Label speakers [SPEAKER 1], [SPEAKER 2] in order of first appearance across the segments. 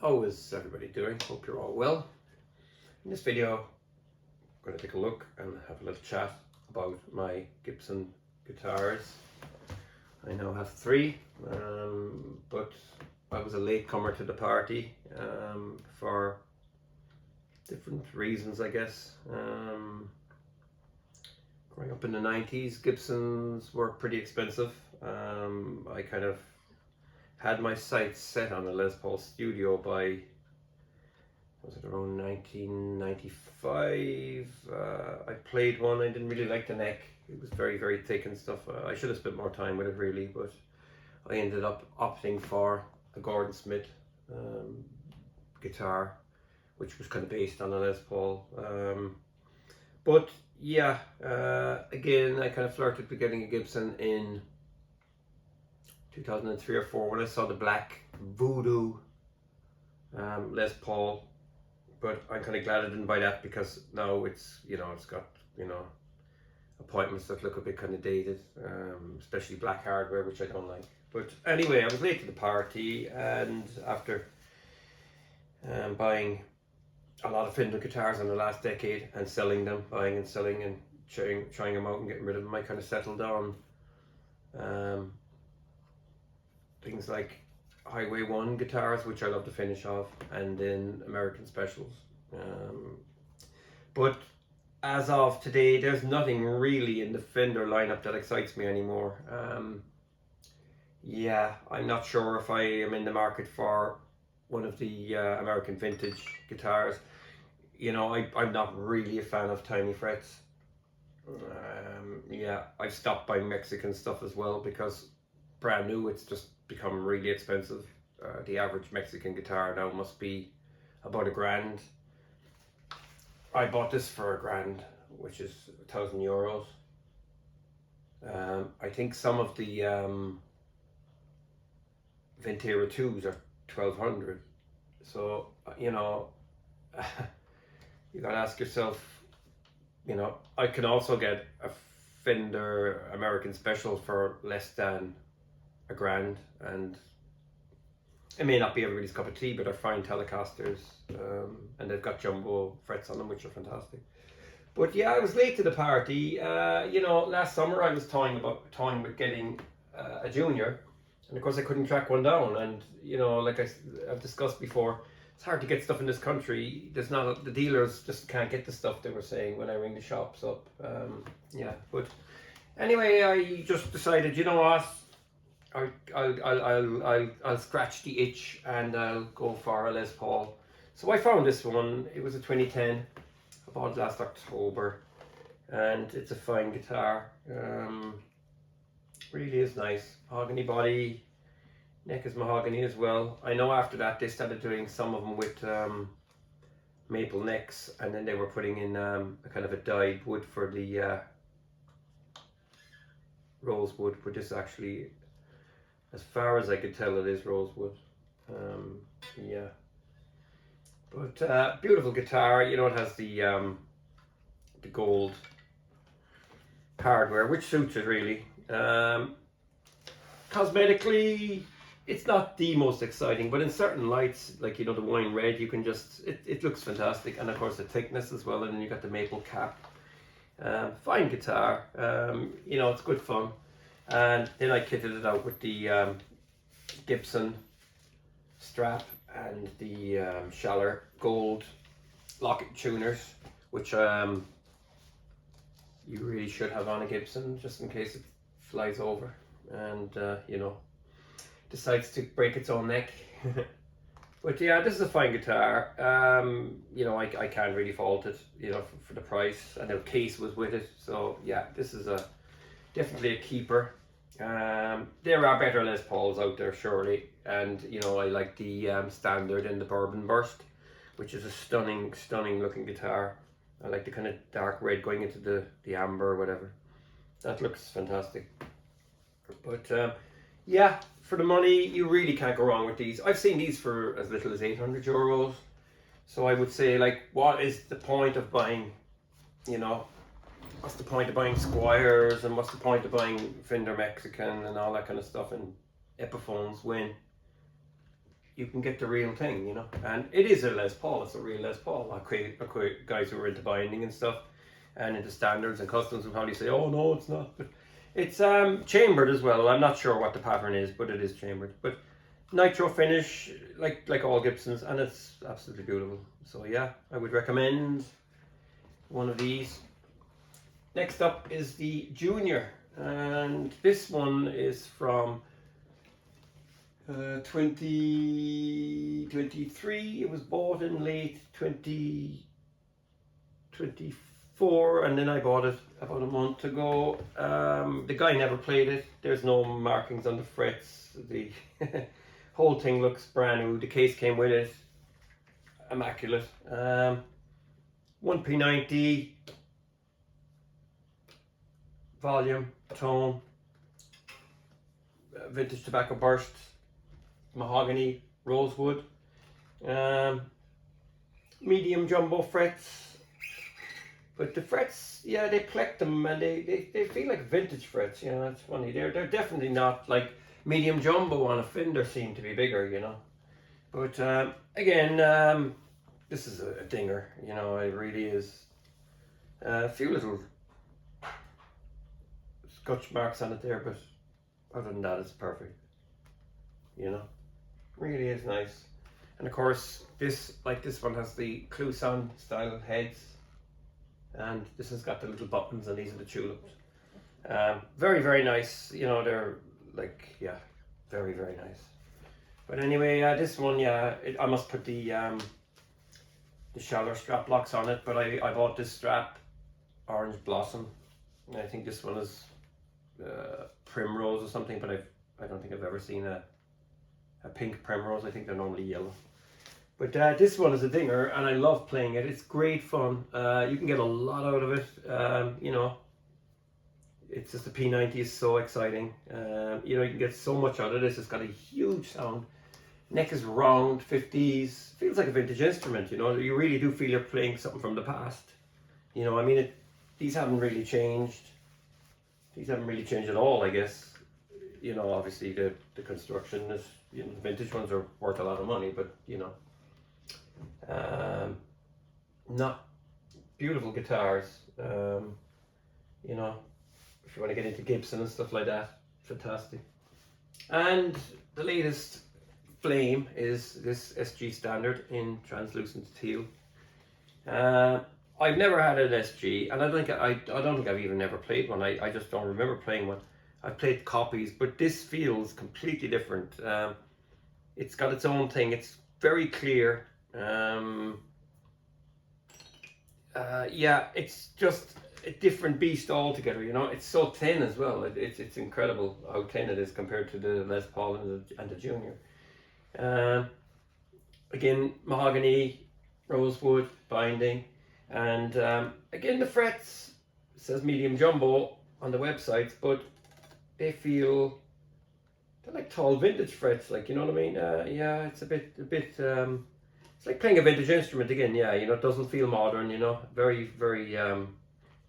[SPEAKER 1] How is everybody doing? Hope you're all well. In this video, I'm going to take a look and have a little chat about my Gibson guitars. I now have three, but I was a latecomer to the party for different reasons, I guess. Growing up in the 90s, Gibsons were pretty expensive. I kind of had my sights set on a Les Paul Studio by, was it around 1995? I played one. I didn't really like the neck. It was very, very thick and stuff. I should have spent more time with it really, but I ended up opting for a Gordon Smith guitar, which was kind of based on a Les Paul. But yeah, again, I kind of flirted with getting a Gibson in 2003 or 4 when I saw the black Voodoo Les Paul, but I'm kind of glad I didn't buy that because now it's, it's got, appointments that look a bit kind of dated, especially black hardware, which I don't like. But anyway, I was late to the party, and after buying a lot of Fender guitars in the last decade and selling them, buying and selling and trying them out and getting rid of them, I kind of settled on things like Highway 1 guitars, which I love the finish of, and then American Specials. But as of today, there's nothing really in the Fender lineup that excites me anymore. Yeah, I'm not sure if I am in the market for one of the American vintage guitars. I'm not really a fan of tiny frets. Yeah, I've stopped buying Mexican stuff as well because brand new, it's just become really expensive. The average Mexican guitar now must be about $1,000. I bought this for $1,000, which is €1,000. I think some of the Ventera 2s are $1,200. So, you gotta ask yourself, I can also get a Fender American Special for less than $1,000, and it may not be everybody's cup of tea, but they're fine Telecasters, and they've got jumbo frets on them, which are fantastic. But yeah, I was late to the party. Last summer I was toying with getting a Junior, and of course I couldn't track one down. And like I've discussed before, it's hard to get stuff in this country. The dealers just can't get the stuff, they were saying when I ring the shops up. Yeah, but anyway, I just decided, you know what, I'll scratch the itch and I'll go for a Les Paul. So I found this one. It was a 2010. I bought it last October, and it's a fine guitar. Really is nice. Mahogany body, neck is mahogany as well. I know after that they started doing some of them with maple necks, and then they were putting in a kind of a dyed wood for the rosewood, but this actually, as far as I could tell, it is rosewood. Yeah, but beautiful guitar. It has the gold hardware, which suits it really. Cosmetically, it's not the most exciting, but in certain lights, like the wine red, you can just it looks fantastic, and of course the thickness as well, and then you got the maple cap. Fine guitar. It's good fun. And then I kitted it out with the Gibson strap and the Schaller gold locket tuners, which you really should have on a Gibson, just in case it flies over and decides to break its own neck. But yeah, this is a fine guitar. I can't really fault it, for the price, and the case was with it. So yeah, this is definitely a keeper. There are better Les Pauls out there, surely, and I like the Standard and the Bourbon Burst, which is a stunning looking guitar. I like the kind of dark red going into the amber or whatever. That looks fantastic. But yeah, for the money, you really can't go wrong with these. I've seen these for as little as €800. So I would say, like, what is the point of buying, what's the point of buying Squires, and what's the point of buying Fender Mexican and all that kind of stuff, and Epiphones, when you can get the real thing, you know. And it is a Les Paul. It's a real Les Paul. Guys who are into binding and stuff and into standards and customs will probably say, oh no, it's not. But it's chambered as well. I'm not sure what the pattern is, but it is chambered. But nitro finish, like all Gibsons, and it's absolutely beautiful. So yeah, I would recommend one of these. Next up is the Junior, and this one is from 2023. It was bought in late 2024, and then I bought it about a month ago. The guy never played it. There's no markings on the frets. The whole thing looks brand new. The case came with it, immaculate. 1P90, volume, tone, vintage tobacco burst, mahogany, rosewood, medium jumbo frets. But the frets, yeah, they collect them and they feel like vintage frets, you know. That's funny. They're definitely not like medium jumbo on a fender seem to be bigger, you know. But again, this is a dinger, you know. It really is. A few little scotch marks on it there, but other than that, it's perfect, you know. Really is nice. And of course, this one has the Clouson style heads, and this has got the little buttons, and these are the tulips. Very, very nice, you know. They're like, yeah, very, very nice. But anyway, this one, yeah, I must put the Schaller strap locks on it, but I bought this strap, Orange Blossom, and I think this one is Primrose or something, but I don't think I've ever seen a pink Primrose. I think they're normally yellow. But this one is a dinger, and I love playing it. It's great fun. You can get a lot out of it. You know, it's just the P90 is so exciting. You know, you can get so much out of this. It's got a huge sound. Neck is round, 50s. Feels like a vintage instrument, you know. You really do feel you're playing something from the past. You know, I mean, these haven't really changed. These haven't really changed at all, I guess. You know, obviously the construction is, you know, the vintage ones are worth a lot of money, but, you know, not beautiful guitars. You know, if you want to get into Gibson and stuff like that, fantastic. And the latest flame is this SG Standard in translucent teal. I've never had an SG, and I don't think I've even ever played one. I just don't remember playing one. I've played copies, but this feels completely different. It's got its own thing. It's very clear. Yeah, it's just a different beast altogether, you know. It's so thin as well. It's incredible how thin it is compared to the Les Paul and the Junior. Again, mahogany, rosewood binding, and again the frets, it says medium jumbo on the websites, but they're like tall vintage frets, like, you know what I mean. Yeah, it's a bit it's like playing a vintage instrument again. Yeah, you know, it doesn't feel modern, you know. Very, very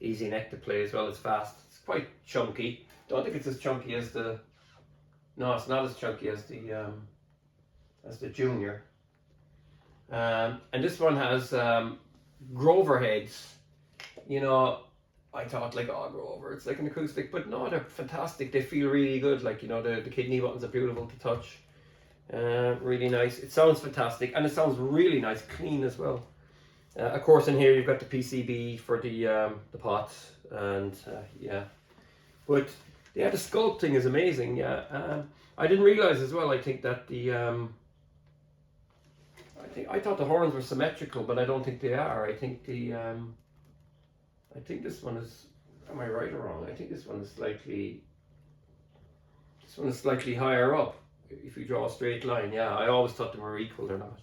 [SPEAKER 1] easy neck to play as well. It's fast. It's quite chunky. Don't think it's as chunky as the, no, it's not as chunky as the Junior. And this one has Grover heads. You know, I thought like, oh, Grover, it's like an acoustic, but no, they're fantastic. They feel really good. Like, you know, the kidney buttons are beautiful to touch. Really nice. It sounds fantastic, and it sounds really nice, clean as well. Of course, in here you've got the PCB for the pots, and yeah. But yeah, the sculpting is amazing. Yeah, I didn't realize as well. I think that I thought the horns were symmetrical, but I don't think they are. I think this one is. Am I right or wrong? I think this one is slightly higher up. If you draw a straight line, yeah, I always thought they were equal. They're not.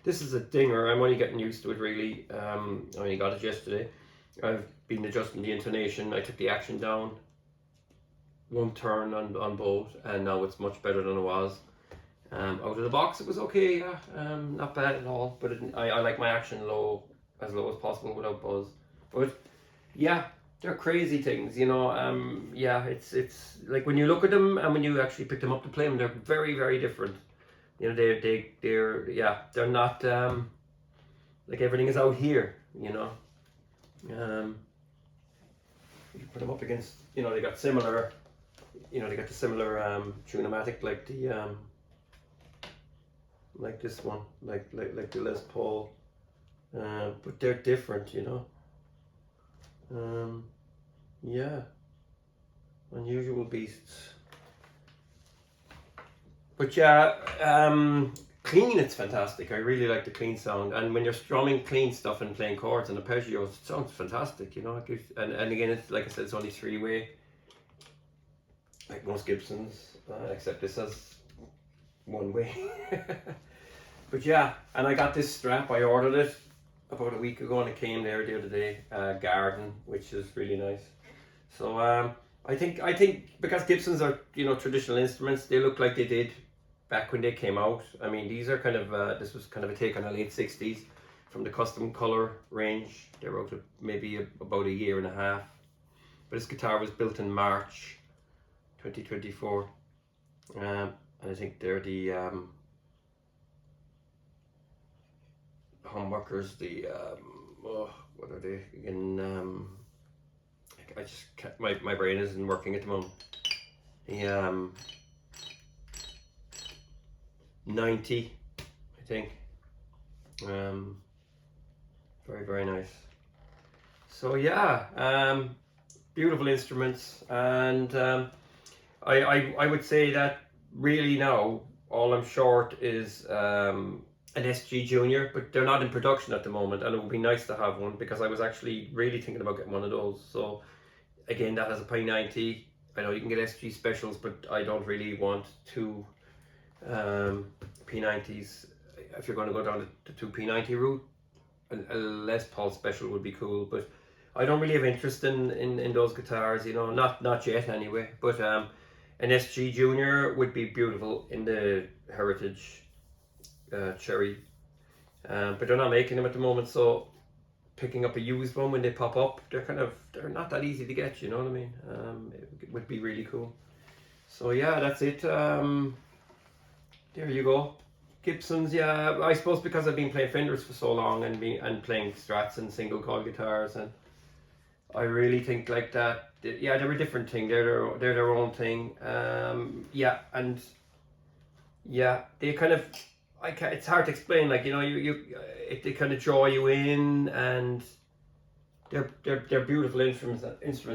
[SPEAKER 1] This is a dinger. I'm only getting used to it, really. I only got it yesterday. I've been adjusting the intonation. I took the action down one turn on both, and now it's much better than it was. Out of the box, it was okay. Yeah, not bad at all. But I like my action as low as possible without buzz. But yeah, they're crazy things, you know. Yeah, it's like when you look at them and when you actually pick them up to play them, they're very, very different. You know, they're not like everything is out here. You know, you put them up against, you know, they got similar, you know, they got the similar tunematic like this one, like the Les Paul, but they're different, you know. Yeah, unusual beasts. But yeah, clean, it's fantastic. I really like the clean sound, and when you're strumming clean stuff and playing chords and arpeggios, it sounds fantastic, you know. It gives, and again, it's like I said, it's only 3-way, like most Gibsons, except this has 1-way. But yeah, and I got this strap. I ordered it about a week ago, and it came there the other day. Garden, which is really nice. So I think because Gibsons are, you know, traditional instruments, they look like they did back when they came out. I mean, these are kind of this was kind of a take on the late '60s from the custom color range. They wrote it maybe about a year and a half. But this guitar was built in March 2024, and I think they're the humbuckers. The what are they in? I just can't, my brain isn't working at the moment. The 90, I think. Very, very nice. So yeah, beautiful instruments, and I would say that really now all I'm short is an SG Junior, but they're not in production at the moment, and it would be nice to have one because I was actually really thinking about getting one of those. So again, that has a P90. I know you can get SG specials, but I don't really want two P90s. If you're going to go down the 2P90 route, a Les Paul special would be cool, but I don't really have interest in those guitars, you know, not yet anyway. But an SG Junior would be beautiful in the Heritage Cherry, but they're not making them at the moment, so picking up a used one when they pop up, they're not that easy to get, you know what I mean. It would be really cool. So yeah, that's it. There you go. Gibsons, yeah, I suppose because I've been playing Fenders for so long and playing Strats and single coil guitars, and I really think like that. Yeah, they're a different thing. They're their own thing. Yeah, and yeah, they kind of, it's hard to explain. Like, you know, they kind of draw you in, and they're beautiful instruments,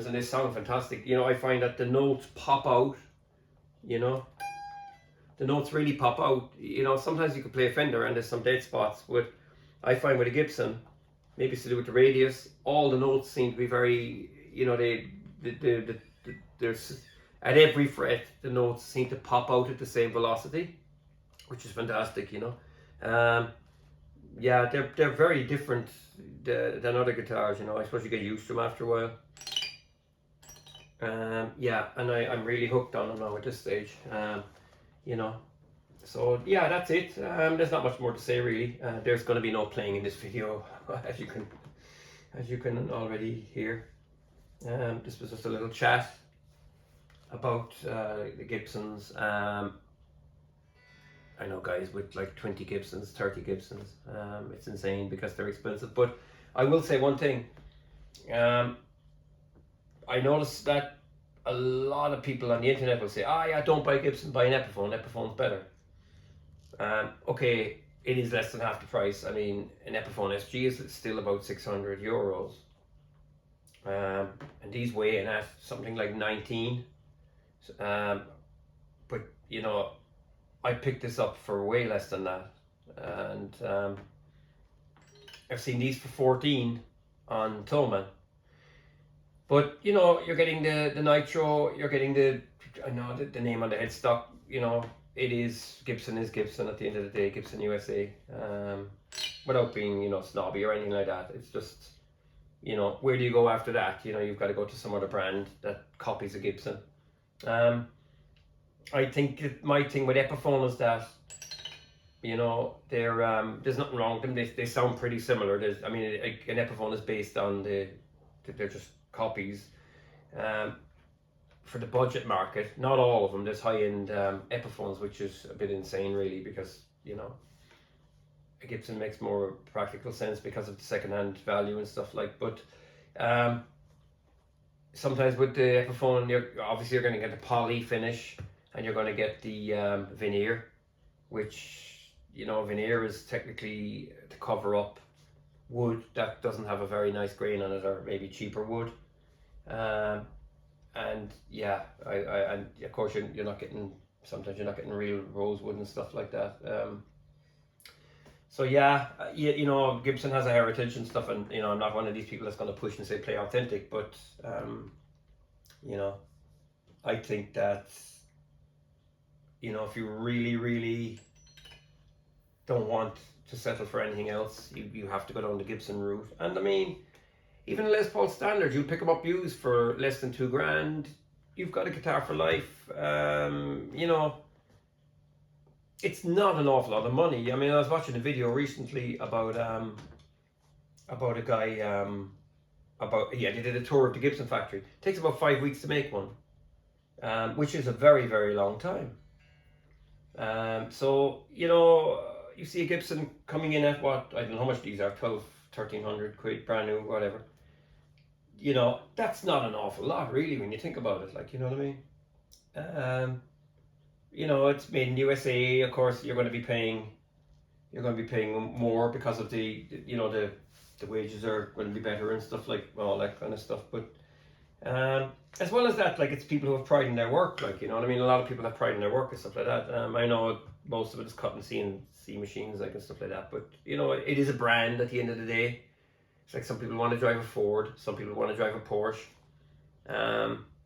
[SPEAKER 1] and they sound fantastic. You know, I find that the notes pop out. You know, the notes really pop out. You know, sometimes you could play a Fender and there's some dead spots, but I find with a Gibson, maybe it's to do with the radius, all the notes seem to be very, you know, there's at every fret the notes seem to pop out at the same velocity, which is fantastic, you know. Yeah, they're very different than other guitars, you know. I suppose you get used to them after a while. Yeah, and I'm really hooked on them now at this stage. You know, so yeah, that's it. There's not much more to say really. There's going to be no playing in this video, as you can already hear. This was just a little chat about the Gibsons. I know guys with like 20 Gibsons, 30 Gibsons. It's insane because they're expensive. But I will say one thing. I noticed that a lot of people on the internet will say, "Ah, yeah, don't buy Gibson, buy an Epiphone's better." Okay, it is less than half the price. I mean, an Epiphone SG is still about €600, and these weigh in at something like 19. But you know, I picked this up for way less than that, and I've seen these for 14 on Thomann. But you know, you're getting the nitro, you're getting I know the name on the headstock, you know, it is Gibson at the end of the day, Gibson USA. Without being, you know, snobby or anything like that. It's just, you know, where do you go after that? You know, you've got to go to some other brand that copies a Gibson. I think my thing with Epiphone is that, you know, they're there's nothing wrong with them. They sound pretty similar. I mean, an Epiphone is based on they're just copies. for the budget market, not all of them. There's high-end Epiphones, which is a bit insane, really, because you know a Gibson makes more practical sense because of the second-hand value and stuff like. But sometimes with the Epiphone, you're going to get the poly finish, and you're going to get the veneer, which veneer is technically to cover up wood that doesn't have a very nice grain on it, or maybe cheaper wood. And yeah, and of course you're not getting, sometimes you're not getting real rosewood and stuff like that. So yeah, Gibson has a heritage and stuff, and I'm not one of these people that's going to push and say play authentic, but I think that if you really, really don't want to settle for anything else, you have to go down the Gibson route. And I mean, even a Les Paul standard, you'll pick them up used for less than $2,000. You've got a guitar for life. It's not an awful lot of money. I mean, I was watching a video recently about a guy they did a tour of the Gibson factory. It takes about 5 weeks to make one, which is a very, very long time. So you see a Gibson coming in at what, I don't know how much these are, 1,300 quid, brand new, whatever. That's not an awful lot, really, when you think about it. Like, you know what I mean? It's made in USA. Of course, you're going to be paying more because of the wages are going to be better and stuff, like all that kind of stuff. But as well as that, like, it's people who have pride in their work. Like, you know what I mean? A lot of people have pride in their work and stuff like that. I know most of it is cut and CNC machines, like, and stuff like that. But it is a brand at the end of the day. It's like some people want to drive a Ford, some people want to drive a Porsche.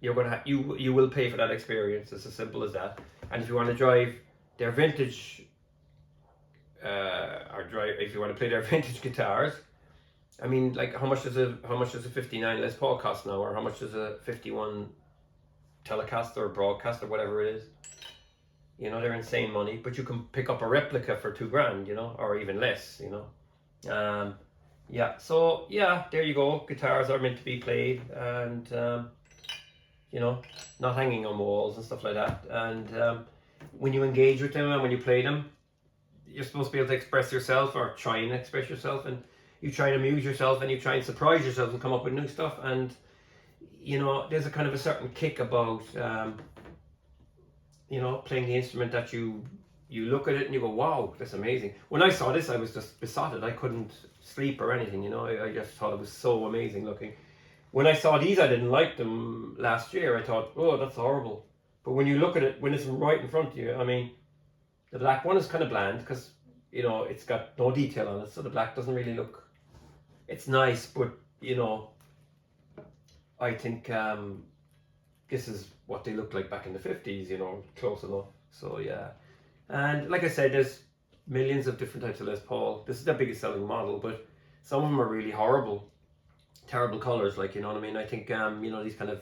[SPEAKER 1] You will pay for that experience. It's as simple as that. And if you want to drive their vintage, if you want to play their vintage guitars, I mean, like, how much does a 59 Les Paul cost now, or how much does a 51 Telecaster or Broadcaster, whatever it is? They're insane money, but you can pick up a replica for $2,000, or even less. Yeah, so yeah, there you go. Guitars are meant to be played, and not hanging on walls and stuff like that. And when you engage with them and when you play them, you're supposed to be able to express yourself, or try and express yourself, and you try and amuse yourself, and you try and surprise yourself and come up with new stuff. And there's a kind of a certain kick about playing the instrument that you look at it and you go, wow, that's amazing. When I saw this, I was just besotted. I couldn't sleep or anything. I just thought it was so amazing looking. When I saw these, I didn't like them last year. I thought, oh, that's horrible. But when you look at it, when it's right in front of you, I mean, the black one is kind of bland because it's got no detail on it, so the black doesn't really look. It's nice, but I think this is what they looked like back in the 50s. Close enough. So yeah, and like I said, there's millions of different types of Les Paul. This is the biggest selling model, but some of them are really horrible, terrible colors. Like, you know what I mean? I think these kind of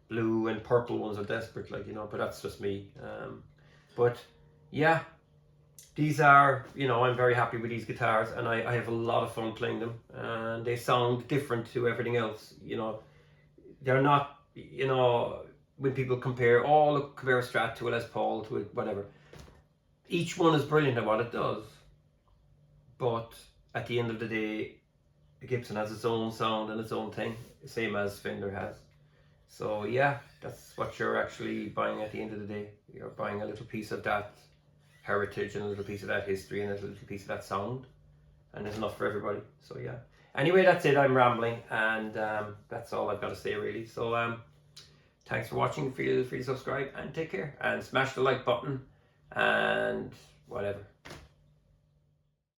[SPEAKER 1] blue and purple ones are desperate. Like, but that's just me. But yeah. These are, I'm very happy with these guitars, and I have a lot of fun playing them, and they sound different to everything else. They're not, when people compare, compare a Strat to a Les Paul to a whatever. Each one is brilliant at what it does, but at the end of the day, Gibson has its own sound and its own thing, same as Fender has. So yeah, that's what you're actually buying at the end of the day. You're buying a little piece of that heritage and a little piece of that history and a little piece of that sound, and there's enough for everybody. So yeah, anyway, that's it. I'm rambling, and that's all I've got to say, really. So thanks for watching. Feel free to subscribe and take care, and smash the like button and whatever.